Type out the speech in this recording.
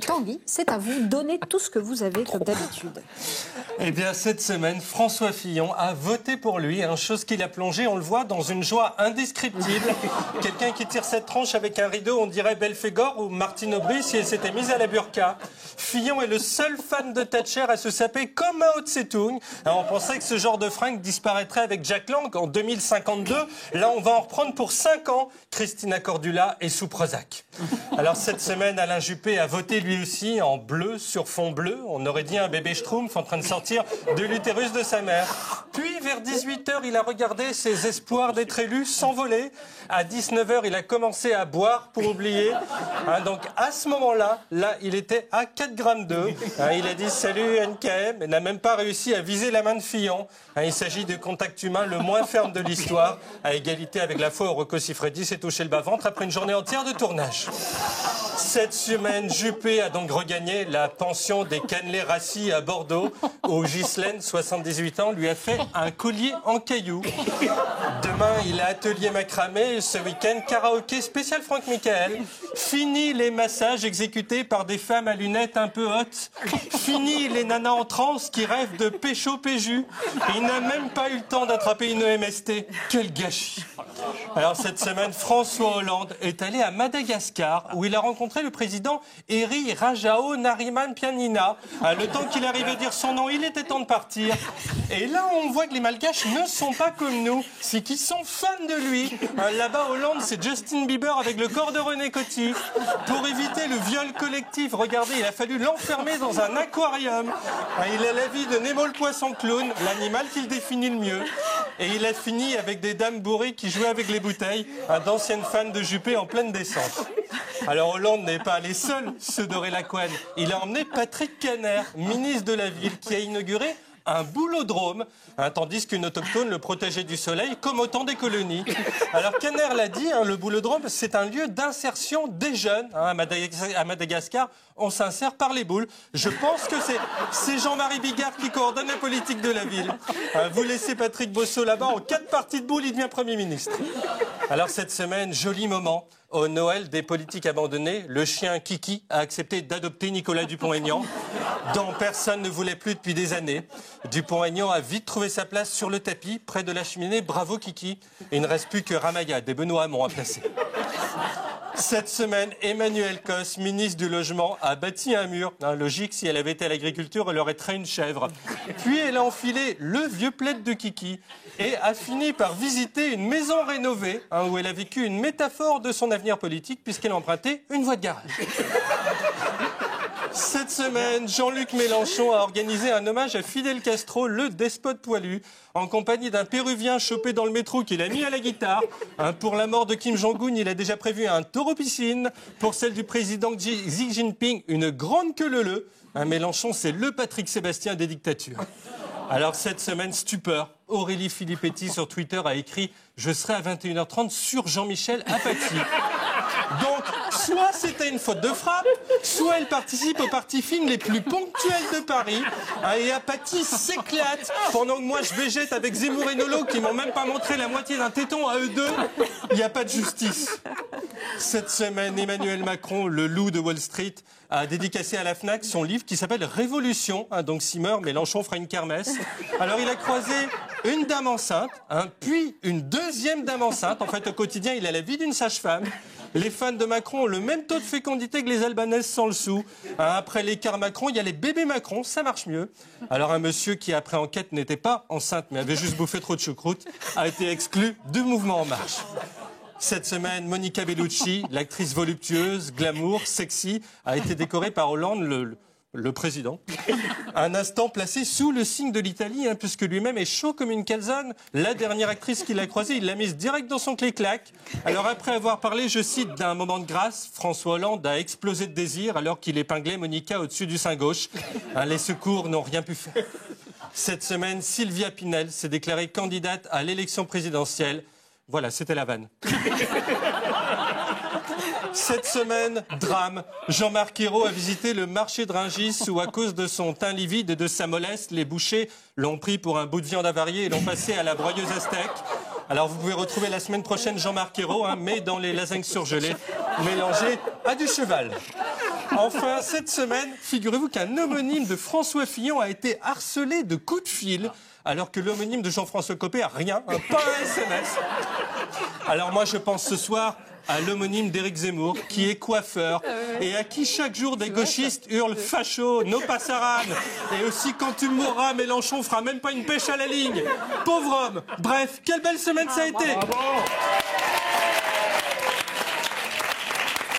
Tanguy, c'est à vous. Donnez tout ce que vous avez, comme d'habitude. Eh bien, cette semaine, François Fillon a voté pour lui, chose qui l'a plongé, on le voit, dans une joie indescriptible. Quelqu'un qui tire cette tranche avec un rideau, on dirait Belphégor ou Martine Aubry si elle s'était mise à la burqa. Fillon est le seul fan de Thatcher à se saper comme Mao Tse-tung. On pensait que ce genre de fringue disparaîtrait avec Jack Lang en 2052. Là, on va en reprendre pour 5 ans. Christina Cordula est sous Prozac. Alors, cette semaine, Alain Juppé a voté lui aussi en bleu sur fond bleu. On aurait dit un bébé Schtroumpf en train de sortir de l'utérus de sa mère. Puis vers 18h, il a regardé ses espoirs d'être élu s'envoler. À 19h, il a commencé à boire pour oublier. Donc à ce moment-là, il était à 4,2 g. Il a dit salut NKM et n'a même pas réussi à viser la main de Fillon. Il s'agit du contact humain le moins ferme de l'histoire, à égalité avec la fois où Rocco Siffredi s'est touché le bas-ventre après une journée entière de tournage. Cette semaine, Juppé a donc regagné la pension des Cannelés-Rassis à Bordeaux, où Ghislaine, 78 ans, lui a fait un collier en cailloux. Demain, il a atelier macramé. Ce week-end, karaoké spécial Franck Michael. Fini les massages exécutés par des femmes à lunettes un peu hautes. Fini les nanas en transe qui rêvent de pécho péju. Il n'a même pas eu le temps d'attraper une EMST. Quel gâchis! Alors cette semaine, François Hollande est allé à Madagascar où il a rencontré le président Eri Rajaonarimanpianina. Le temps qu'il arrive à dire son nom, il était temps de partir. Et là, on voit que les Malgaches ne sont pas comme nous, c'est qu'ils sont fans de lui. Là-bas, Hollande, c'est Justin Bieber avec le corps de René Coty. Pour éviter le viol collectif, regardez, il a fallu l'enfermer dans un aquarium. Il a la vie de Nemo le poisson clown, l'animal qu'il définit le mieux. Et il a fini avec des dames bourrées qui jouaient avec les bouteilles, d'anciennes fans de Juppé en pleine descente. Alors Hollande n'est pas allé seul se dorer la couenne. Il a emmené Patrick Kanner, ministre de la Ville, qui a inauguré un boulodrome, tandis qu'une autochtone le protégeait du soleil, comme au temps des colonies. Alors Kanner l'a dit, le boulodrome, c'est un lieu d'insertion des jeunes. À Madagascar, on s'insère par les boules. Je pense que c'est Jean-Marie Bigard qui coordonne la politique de la ville. Vous laissez Patrick Bosso là-bas, en 4 parties de boules, il devient Premier ministre. Alors cette semaine, joli moment. Au Noël des politiques abandonnés, le chien Kiki a accepté d'adopter Nicolas Dupont-Aignan, dont personne ne voulait plus depuis des années. Dupont-Aignan a vite trouvé sa place sur le tapis, près de la cheminée. Bravo Kiki. Et il ne reste plus que Ramayad et Benoît Hamon à placer. Cette semaine, Emmanuel Cos, ministre du Logement, a bâti un mur. Logique, si elle avait été à l'agriculture, elle aurait traîné une chèvre. Puis elle a enfilé le vieux plaid de Kiki et a fini par visiter une maison rénovée où elle a vécu une métaphore de son avenir politique puisqu'elle a emprunté une voie de garage. Cette semaine, Jean-Luc Mélenchon a organisé un hommage à Fidel Castro, le despote poilu, en compagnie d'un Péruvien chopé dans le métro qu'il a mis à la guitare. Pour la mort de Kim Jong-un, il a déjà prévu un taureau-piscine. Pour celle du président Xi Jinping, une grande queue leu-leu. Mélenchon, c'est le Patrick Sébastien des dictatures. Alors cette semaine, stupeur. Aurélie Filippetti sur Twitter a écrit « Je serai à 21h30 sur Jean-Michel Apathy ». Donc, soit c'était une faute de frappe, soit elle participe aux parties fines les plus ponctuelles de Paris. Et Apathy s'éclate pendant que moi je végète avec Zemmour et Nolo qui m'ont même pas montré la moitié d'un téton à eux deux. Il n'y a pas de justice. Cette semaine, Emmanuel Macron, le loup de Wall Street, a dédicacé à la Fnac son livre qui s'appelle Révolution. Donc s'il meurt, Mélenchon fera une kermesse. Alors il a croisé une dame enceinte, puis une deuxième dame enceinte. En fait, au quotidien, il a la vie d'une sage-femme. Les fans de Macron ont le même taux de fécondité que les Albanaises sans le sou. Après l'écart Macron, il y a les bébés Macron, ça marche mieux. Alors un monsieur qui, après enquête, n'était pas enceinte, mais avait juste bouffé trop de choucroute, a été exclu du mouvement En Marche. Cette semaine, Monica Bellucci, l'actrice voluptueuse, glamour, sexy, a été décorée par Hollande, le président. Un instant placé sous le signe de l'Italie, puisque lui-même est chaud comme une calzone. La dernière actrice qu'il a croisée, il l'a mise direct dans son clic-clac. Alors après avoir parlé, je cite, d'un moment de grâce, François Hollande a explosé de désir alors qu'il épinglait Monica au-dessus du sein gauche. Les secours n'ont rien pu faire. Cette semaine, Sylvia Pinel s'est déclarée candidate à l'élection présidentielle. Voilà, c'était la vanne. Cette semaine, drame. Jean-Marc Ayrault a visité le marché de Rungis où, à cause de son teint livide et de sa mollesse, les bouchers l'ont pris pour un bout de viande avariée et l'ont passé à la broyeuse aztèque. Alors vous pouvez retrouver la semaine prochaine Jean-Marc Ayrault, mais dans les lasagnes surgelées, mélangées à du cheval. Enfin, cette semaine, figurez-vous qu'un homonyme de François Fillon a été harcelé de coups de fil, alors que l'homonyme de Jean-François Copé a rien, pas un SMS. Alors moi, je pense ce soir à l'homonyme d'Éric Zemmour, qui est coiffeur, et à qui chaque jour des gauchistes hurlent facho, no passaran, et aussi quand tu mourras, Mélenchon fera même pas une pêche à la ligne. Pauvre homme. Bref, quelle belle semaine ça a été. Bravo.